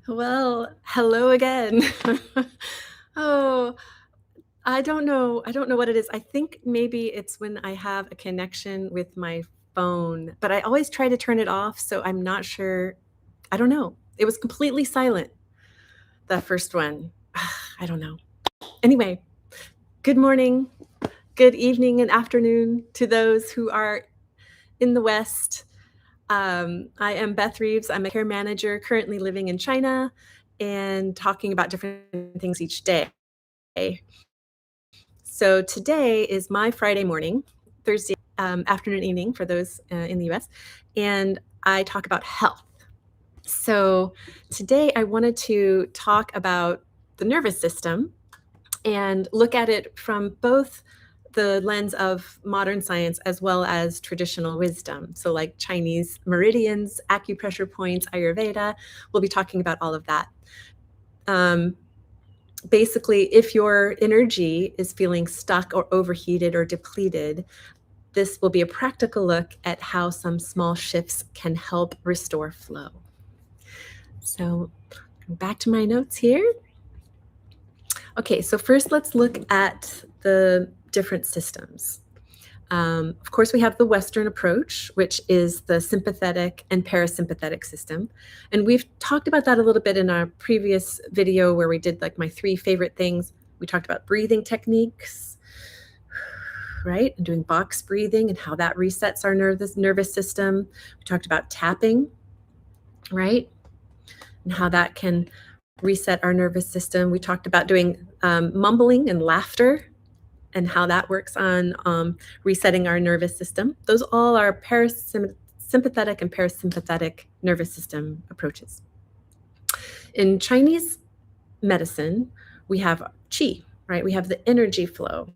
Well, hello again. Oh, I don't know what it is. I think maybe it's when I have a connection with my phone, but I always try to turn it off, so I'm not sure. I don't know. It was completely silent, the first one. I don't know. Anyway, good morning, good evening, and afternoon to those who are in the West. I am Beth Reeves. I'm a care manager currently living in China and talking about different things each day. So today is my Friday morning, Thursday afternoon, evening for those in the US, and I talk about health. So today I wanted to talk about the nervous system and look at it from both the lens of modern science as well as traditional wisdom. So, like Chinese meridians, acupressure points, Ayurveda, we'll be talking about all of that. Basically, if your energy is feeling stuck or overheated or depleted, this will be a practical look at how some small shifts can help restore flow. So, back to my notes here. Okay, so first let's look at the different systems. Of course, we have the Western approach, which is the sympathetic and parasympathetic system. And we've talked about that a little bit in our previous video where we did like my 3 favorite things. We talked about breathing techniques, right? And doing box breathing and how that resets our nervous system. We talked about tapping, right? And how that can reset our nervous system. We talked about doing mumbling and laughter and how that works on resetting our nervous system. Those all are sympathetic and parasympathetic nervous system approaches. In Chinese medicine, we have qi, right? We have the energy flow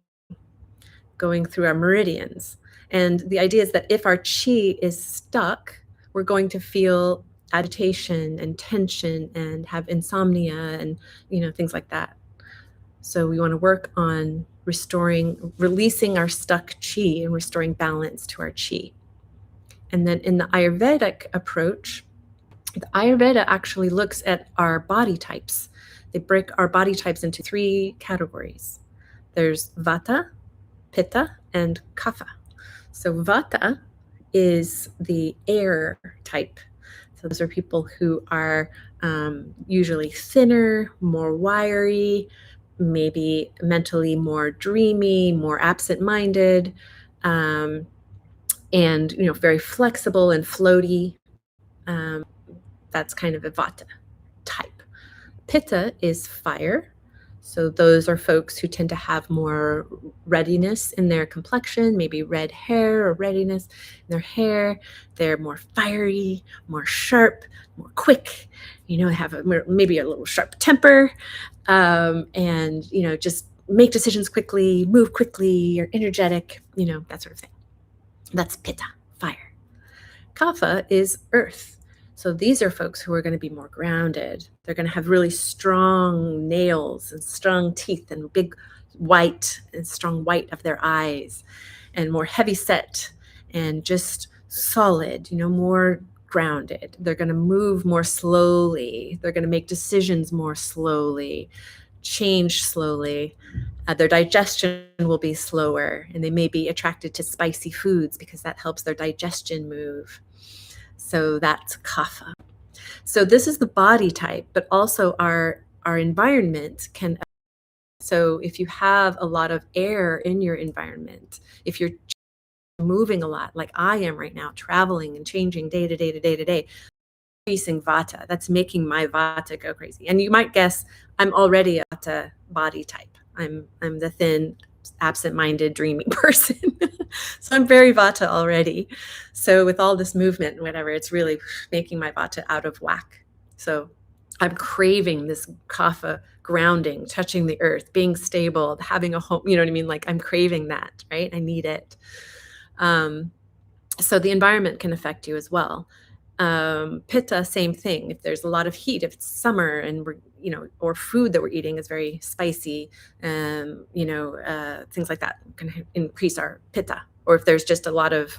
going through our meridians. And the idea is that if our qi is stuck, we're going to feel agitation and tension and have insomnia and things like that. So we want to work on releasing our stuck qi and restoring balance to our qi. And then in the Ayurvedic approach, the Ayurveda actually looks at our body types. They break our body types into 3 categories. There's Vata, Pitta, and Kapha. So Vata is the air type. So those are people who are usually thinner, more wiry, maybe mentally more dreamy, more absent-minded, and very flexible and floaty. That's kind of a Vata type. Pitta is fire. So those are folks who tend to have more readiness in their complexion, maybe red hair or readiness in their hair. They're more fiery, more sharp, more quick, have maybe a little sharp temper, and, just make decisions quickly, move quickly, you're energetic, that sort of thing. That's Pitta, fire. Kapha is earth. So these are folks who are going to be more grounded. They're going to have really strong nails and strong teeth and big strong white of their eyes and more heavy set and just solid, more grounded. They're going to move more slowly. They're going to make decisions more slowly, change slowly. Their digestion will be slower, and they may be attracted to spicy foods because that helps their digestion move. So that's Kapha. So this is the body type, but also our environment can. So if you have a lot of air in your environment, if you're moving a lot, like I am right now, traveling and changing day to day to day to day, increasing Vata, that's making my Vata go crazy. And you might guess I'm already a Vata body type. I'm the thin, absent-minded, dreamy person. So I'm very Vata already. So with all this movement and whatever, it's really making my Vata out of whack. So I'm craving this Kapha grounding, touching the earth, being stable, having a home, you know what I mean? Like I'm craving that, right? I need it. So the environment can affect you as well. Pitta, same thing. If there's a lot of heat, if it's summer and we're, or food that we're eating is very spicy, things like that can increase our Pitta. Or if there's just a lot of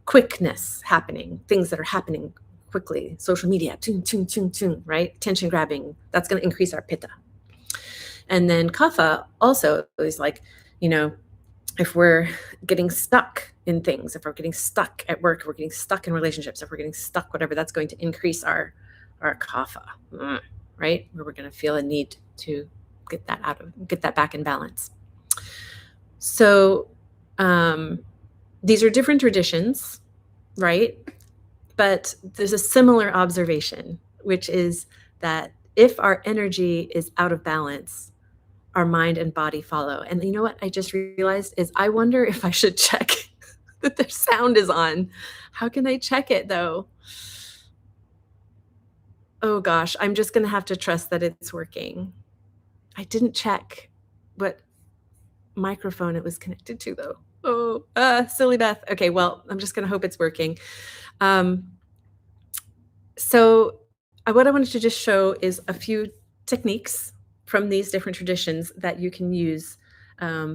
quickness happening, things that are happening quickly. Social media, chung, chung, chung, chung, right? Attention grabbing. That's going to increase our pitta. And then kapha also is like, you know, if we're getting stuck in things, if we're getting stuck at work, if we're getting stuck in relationships, if we're getting stuck, whatever, that's going to increase our kapha, right? Where we're going to feel a need to get that back in balance. So these are different traditions, right? But there's a similar observation, which is that if our energy is out of balance, our mind and body follow. And you know what I just realized is I wonder if I should check that their sound is on. How can I check it though? Oh gosh, I'm just going to have to trust that it's working. I didn't check what microphone it was connected to though. Oh, silly Beth. Okay, well, I'm just going to hope it's working. So what I wanted to just show is a few techniques from these different traditions that you can use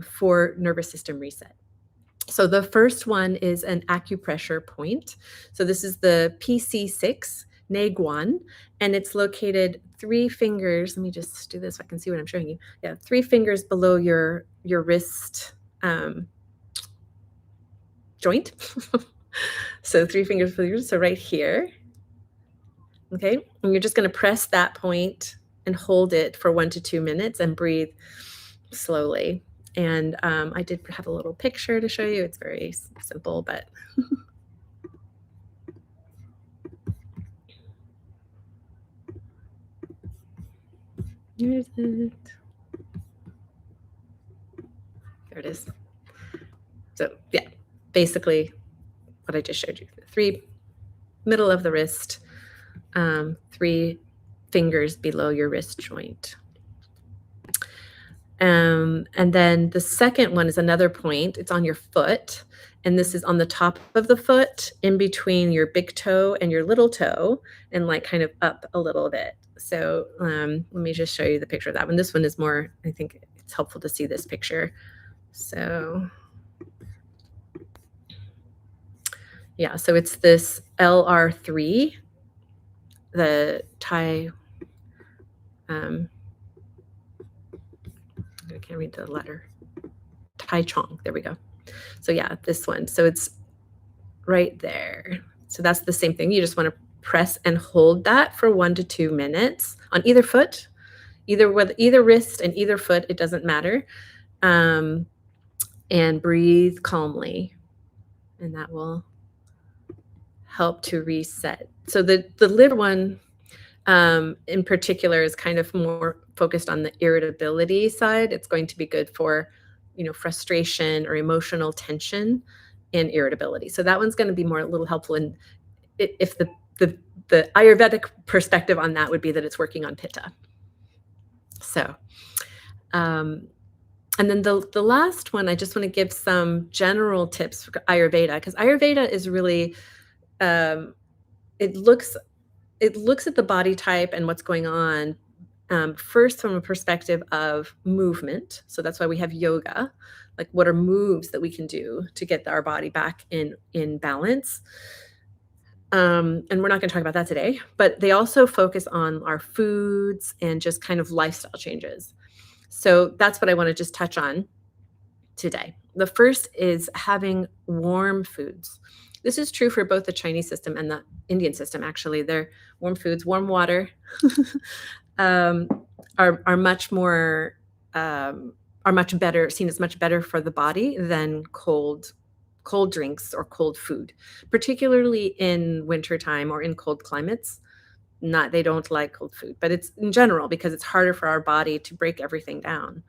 for nervous system reset. So the first one is an acupressure point. So this is the PC6 Neguan, and it's located 3 fingers. Let me just do this so I can see what I'm showing you. Yeah, 3 fingers below your wrist joint. So 3 fingers below yours. So right here. Okay, and you're just going to press that point and hold it for 1 to 2 minutes and breathe slowly. And I did have a little picture to show you. It's very simple, but here's it. There it is. So yeah, basically what I just showed you. 3 middle of the wrist, 3 fingers below your wrist joint. And then the second one is another point. It's on your foot. And this is on the top of the foot, in between your big toe and your little toe, and like kind of up a little bit. So let me just show you the picture of that one. This one is more, I think it's helpful to see this picture. So yeah, so it's this LR3, the Thai, I can't read the letter, Tai Chong, there we go. So yeah, this one, so it's right there. So that's the same thing. You just want to press and hold that for 1 to 2 minutes on either foot, either with either wrist and either foot, it doesn't matter. And breathe calmly, and that will help to reset. So the liver one in particular is kind of more focused on the irritability side. It's going to be good for, frustration or emotional tension and irritability. So that one's going to be a little helpful. And if the Ayurvedic perspective on that would be that it's working on Pitta. So, and then the last one, I just want to give some general tips for Ayurveda, because Ayurveda is really, it looks at the body type and what's going on, first from a perspective of movement. So that's why we have yoga. Like, what are moves that we can do to get our body back in balance? And we're not going to talk about that today, but they also focus on our foods and just kind of lifestyle changes. So that's what I want to just touch on today. The first is having warm foods. This is true for both the Chinese system and the Indian system, actually. They're warm foods, warm water are much more, are much better, seen as much better for the body than cold drinks or cold food, particularly in wintertime or in cold climates. They don't like cold food, but it's in general because it's harder for our body to break everything down.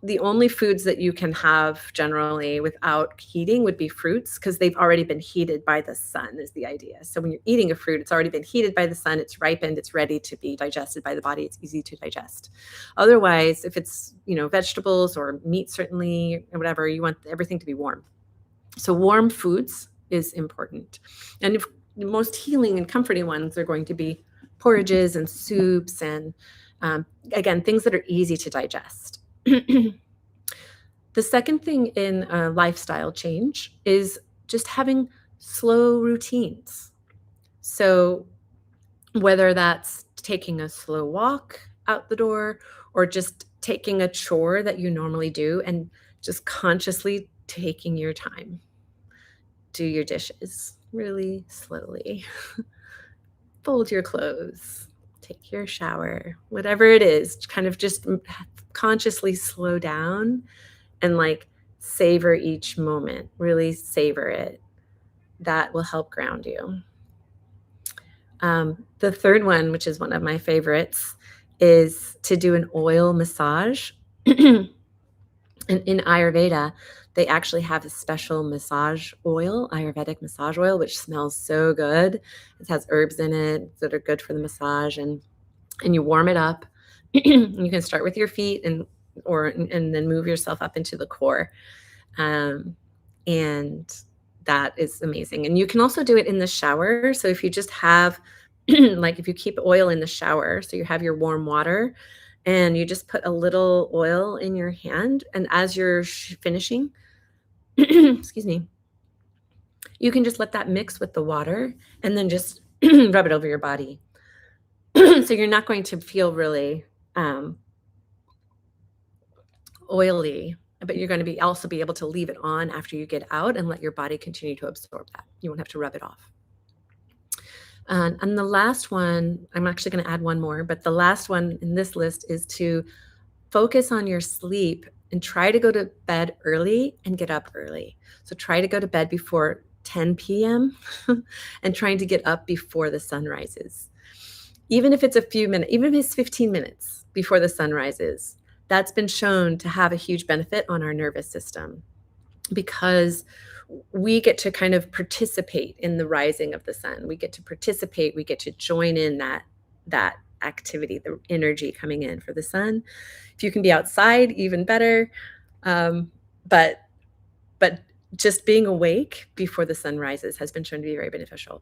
The only foods that you can have generally without heating would be fruits, because they've already been heated by the sun, is the idea. So when you're eating a fruit, it's already been heated by the sun, it's ripened, it's ready to be digested by the body, it's easy to digest. Otherwise, if it's, vegetables or meat, certainly, or whatever, you want everything to be warm. So warm foods is important. And if the most healing and comforting ones are going to be porridges and soups and, again, things that are easy to digest. The second thing in lifestyle change is just having slow routines. So whether that's taking a slow walk out the door or just taking a chore that you normally do and just consciously taking your time. Do your dishes really slowly. Fold your clothes. Take your shower. Whatever it is, kind of just consciously slow down and like savor each moment. Really savor it. That will help ground you. The third one, which is one of my favorites, is to do an oil massage. And in Ayurveda, they actually have a special massage oil, Ayurvedic massage oil, which smells so good. It has herbs in it that are good for the massage, and you warm it up. You can start with your feet and then move yourself up into the core. And that is amazing. And you can also do it in the shower. So if you just have like if you keep oil in the shower, so you have your warm water and you just put a little oil in your hand, and as you're finishing, excuse me, you can just let that mix with the water and then just rub it over your body. So you're not going to feel really oily, but you're going to also be able to leave it on after you get out and let your body continue to absorb that. You won't have to rub it off. And the last one, I'm actually going to add one more, but the last one in this list is to focus on your sleep and try to go to bed early and get up early. So try to go to bed before 10 p.m. and trying to get up before the sun rises. Even if it's a few minutes, even if it's 15 minutes before the sun rises, that's been shown to have a huge benefit on our nervous system because we get to kind of participate in the rising of the sun. We get to participate, we get to join in that activity, the energy coming in for the sun. If you can be outside, even better. But just being awake before the sun rises has been shown to be very beneficial.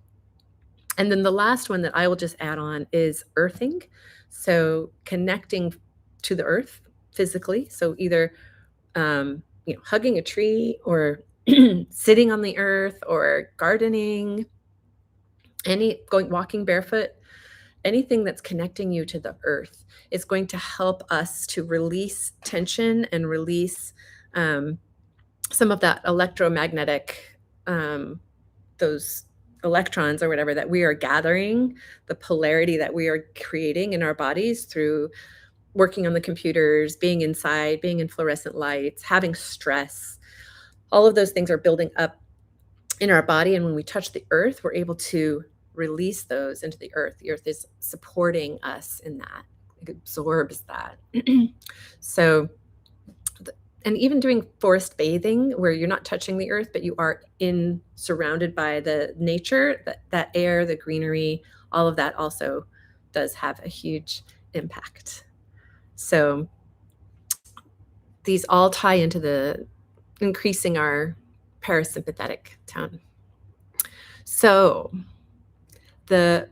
And then the last one that I will just add on is earthing. So connecting to the earth physically. So either hugging a tree or sitting on the earth or gardening, walking barefoot, anything that's connecting you to the earth is going to help us to release tension and release some of that electromagnetic, those electrons or whatever that we are gathering, the polarity that we are creating in our bodies through working on the computers, being inside, being in fluorescent lights, having stress. All of those things are building up in our body. And when we touch the earth, we're able to release those into the earth. The earth is supporting us in that. It absorbs that. So, and even doing forest bathing where you're not touching the earth, but you are surrounded by the nature, that air, the greenery, all of that also does have a huge impact. So these all tie into the increasing our parasympathetic tone. So the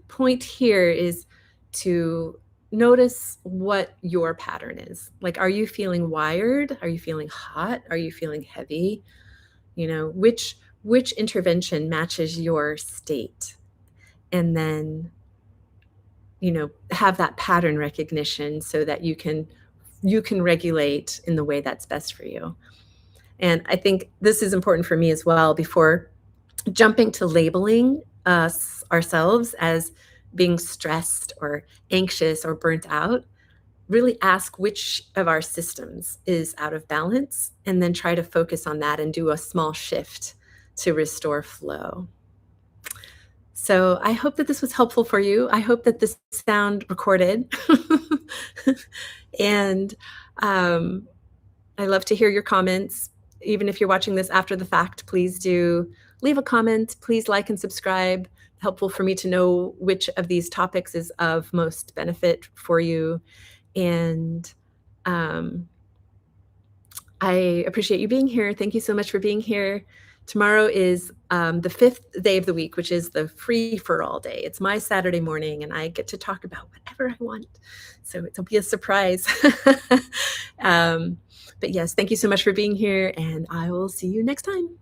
point here is to notice what your pattern is. Like, are you feeling wired? Are you feeling hot? Are you feeling heavy? Which intervention matches your state? And then, have that pattern recognition so that you can regulate in the way that's best for you. And I think this is important for me as well before jumping to labeling ourselves as being stressed or anxious or burnt out. Really ask which of our systems is out of balance and then try to focus on that and do a small shift to restore flow. So I hope that this was helpful for you. I hope that this sound recorded. And I love to hear your comments. Even if you're watching this after the fact, please do leave a comment. Please like and subscribe. Helpful for me to know which of these topics is of most benefit for you. And I appreciate you being here. Thank you so much for being here. Tomorrow is the 5th day of the week, which is the free for all day. It's my Saturday morning and I get to talk about whatever I want. So it'll be a surprise. But yes, thank you so much for being here and I will see you next time.